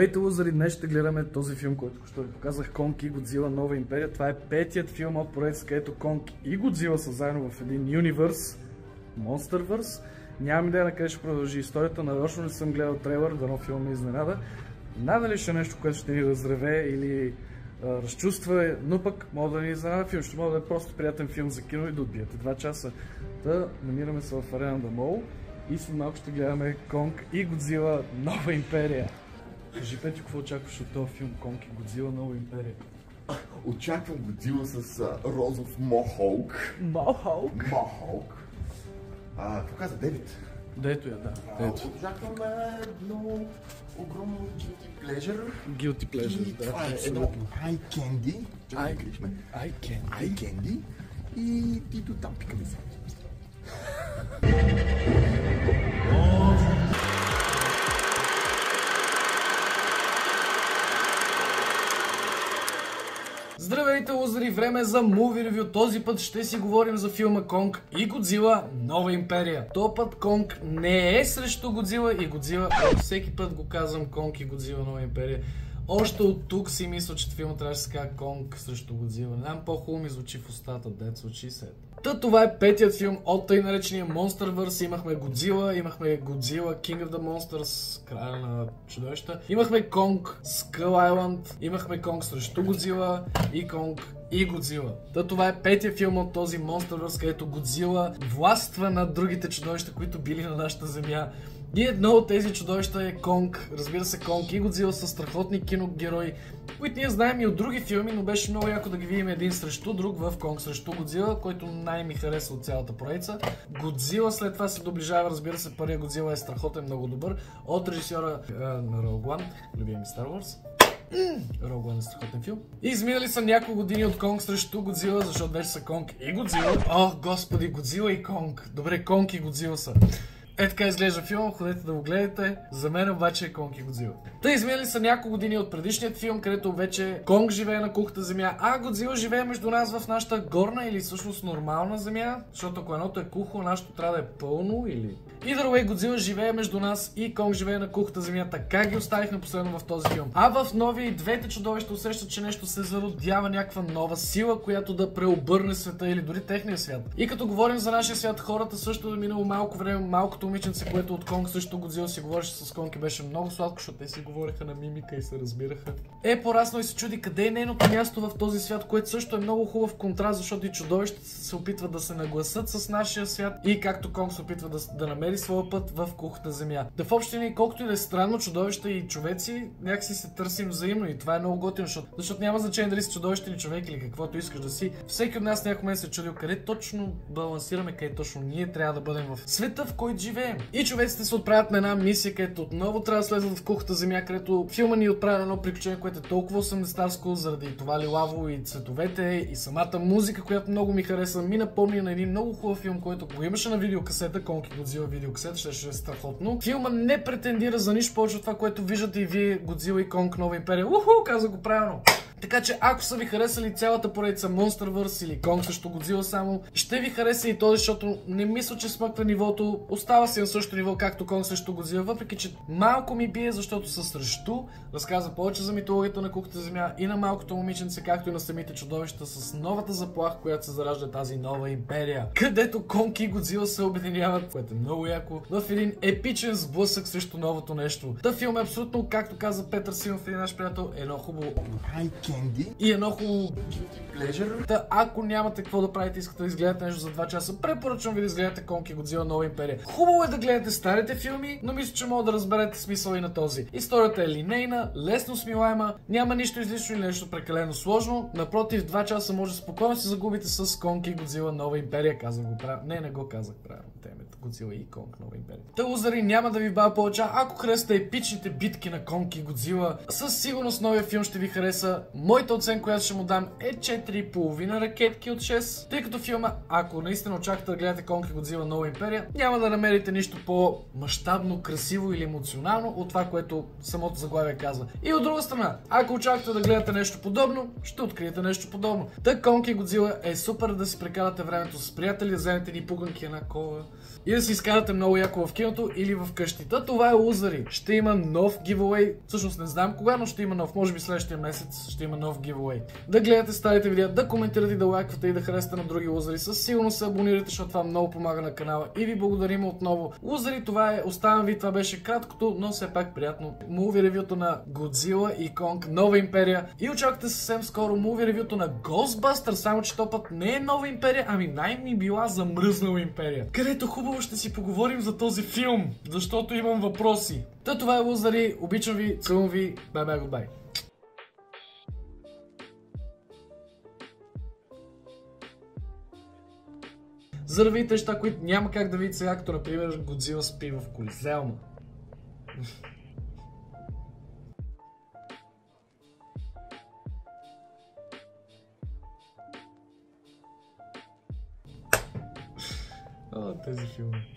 Здравейте, лузери! Днес ще гледаме този филм, който ще ви показах, Конг и Годзила Нова империя. Това е петият филм от проекта, където Конг и Годзила са заедно в един юниверс, Monsterverse. Нямам идея на къде ще продължи историята, нарочно не съм гледал трейлър, дано филм ме изненада. Надали ще е нещо, което ще ни разреве или разчувства, но пък мога да ни изненада филм. Ще мога да е просто приятен филм за кино и да отбиете 2 часа. Да, намираме се в Арена да Мол и след малко ще гледаме Конг и Годзила Нова империя. Кажи, Петю, какво очакваш от този филм Конг и Годзила Нова империя? Очаквам Годзила с розов мохолк. Мохолк? Мохолк. Какво каза? 9? Дето я, да. Очаквам едно огромно guilty pleasure. Guilty pleasure, и да. това е едно eye candy. Eye candy. Eye candy. И ти до там пикаме се. Здравейте, лузери! Време за муви ревю. Този път ще си говорим за филма Конг и Годзила Нова империя. Този път Конг не е срещу Годзила и Годзила, всеки път го казвам, Конг и Годзила Нова империя. Още от тук си мисля, че филма трябваше да се казва Конг срещу Годзила. Не знам, по-хубаво ми звучи в устата, дет звучи се. Това е петият филм от тъй наречения Monsterverse. Имахме Годзила, имахме Годзила King of the Monsters, края на чудовища. Имахме Конг, Skull Island, имахме Конг срещу Годзила и Конг и Годзила. Това е петия филм от този Monsterverse, където Годзила властва над другите чудовища, които били на нашата земя. И едно от тези чудовища е Конг. Разбира се, Конг и Годзила са страхотни киногерои, които ние знаем и от други филми, но беше много яко да ги видим един срещу друг в Конг срещу Годзила, който най-ми хареса от цялата поредица. Годзила след това се доближава, разбира се, първият Годзила е страхотен, много добър, от режисьора на Rogue One, любимия ми Star Wars. Rogue One е страхотен филм. И изминали са няколко години от Конг срещу Годзила, защото вече са Конг и Годзила. Ох, господи, Годзила и Конг. Добре, Конг и Годзила са. Е, така изглежда филм, ходете да го гледате. За мен обаче е Конг и Годзила. Та изминали са няколко години от предишният филм, където вече Конг живее на кухата земя, а Годзила живее между нас в нашата горна или всъщност нормална земя, защото ако едното е кухо, нашето трябва да е пълно или... Either way, Годзила живее между нас и Конг живее на кухата земя. Така ги оставихме последно в този филм. А в новия и двете чудовища усещат, че нещо се зародява, някаква нова сила, която да преобърне света или дори техния свят. И като говорим за нашия свят, хората също е минало малко време, малкото момиченце, което от Конг също Годзила си говореше с Конг и беше много сладко, защото те си говореха на мимика и се разбираха. Е пораснал и се чуди къде е нейното място в този свят, което също е много хубав контраст, защото и чудовищата се опитват да се нагласат с нашия свят и както Конг се опитва да намери своя път в кухата земя. Да в общи линии, колкото и да е странно, чудовища и човеци, някакси се търсим взаимно и това е много готино, защото няма значение дали си чудовище или човек или каквото искаш да си. Всеки от нас някой момент се е чудил къде точно балансираме, къде точно ние трябва да бъдем в света, в който живеем. И човеците се отправят на една мисия, където отново трябва да слезат в кухата земя, където филма ни отправя на едно приключение, което е толкова 80-тарско, заради това лилаво и цветовете и самата музика, която много ми хареса, ми напомня на един много хубав филм, който го имаше на видеокасета, Конг и Годзила видеокасета, ще е страхотно. Филма не претендира за нищо повече от това, което виждате и вие, Годзила и Конг Нова империя. Уху, каза го правилно! Така че ако са ви харесали цялата поредица Monsterverse или Конг срещу Годзила само, ще ви хареса и този, защото не мисля, че смъква нивото. Остава си на същото ниво, както Конг срещу Годзила, въпреки че малко ми бие, защото са срещу. Разказва повече за митологията на кухата земя и на малкото момиченце, както и на самите чудовища с новата заплаха, която се заражда тази нова империя. Където Конг и Годзила се обединяват, което е много яко, в един епичен сблъсък срещу новото нещо. Та филм е абсолютно, както каза Петър Симов, един наш приятел, едно хубаво и едно хубаво guilty pleasure. Та ако нямате какво да правите, искате да изгледате нещо за 2 часа, препоръчвам ви да изгледате Конг и Годзила Нова империя. Хубаво е да гледате старите филми, но мисля, че мога да разберете смисъл и на този. Историята е линейна, лесно смилаема, няма нищо излишно или нещо прекалено сложно. Напротив, 2 часа може спокойно се загубите с Конг и Годзила Нова империя. Казах го правилно. Не го казах правилно. Темата Годзила и Конг Нова империя. Та, лузари, няма да ви бавя повече. Ако харесате епичните битки на Конг и Годзила, със сигурност новия филм ще ви хареса. Моята оценка, която ще му дам е 4,5 ракетки от 6, тъй като филма, ако наистина очаквате да гледате Конг и Годзила Нова империя, няма да намерите нищо по-мащабно, красиво или емоционално от това, което самото заглавие казва. И от друга страна, ако очаквате да гледате нещо подобно, ще откриете нещо подобно. Та Конг и Годзила е супер да си прекарате времето с приятели, да вземете ни пуганки, една кола и да си изкарате много яко в киното или в къщите. Това е лузари. Ще има нов giveaway. Всъщност не знам кога, но ще има нов. Може би следващия месец ще има нов giveaway. Да гледате старите видеа, да коментирате и да лайквате и да харесате на други лузари. Със сигурност се абонирате, защото това много помага на канала. И ви благодарим отново. Лузари, това е. Оставям ви. Това беше краткото, но все пак приятно муви ревюто на Годзила и Конг Нова империя. И очаквате съвсем скоро муви ревюто на Ghostbusters, само че то път не е Нова империя, ами най-ми била замръзнала империя. Където хубаво ще си поговорим за този филм, защото имам въпроси. Та това е лузари, обичам ви, целувам ви, бай-бай, гудбай. За да видите неща, които няма как да видите сега, като например Годзила спи в Колизеума. Тези филми.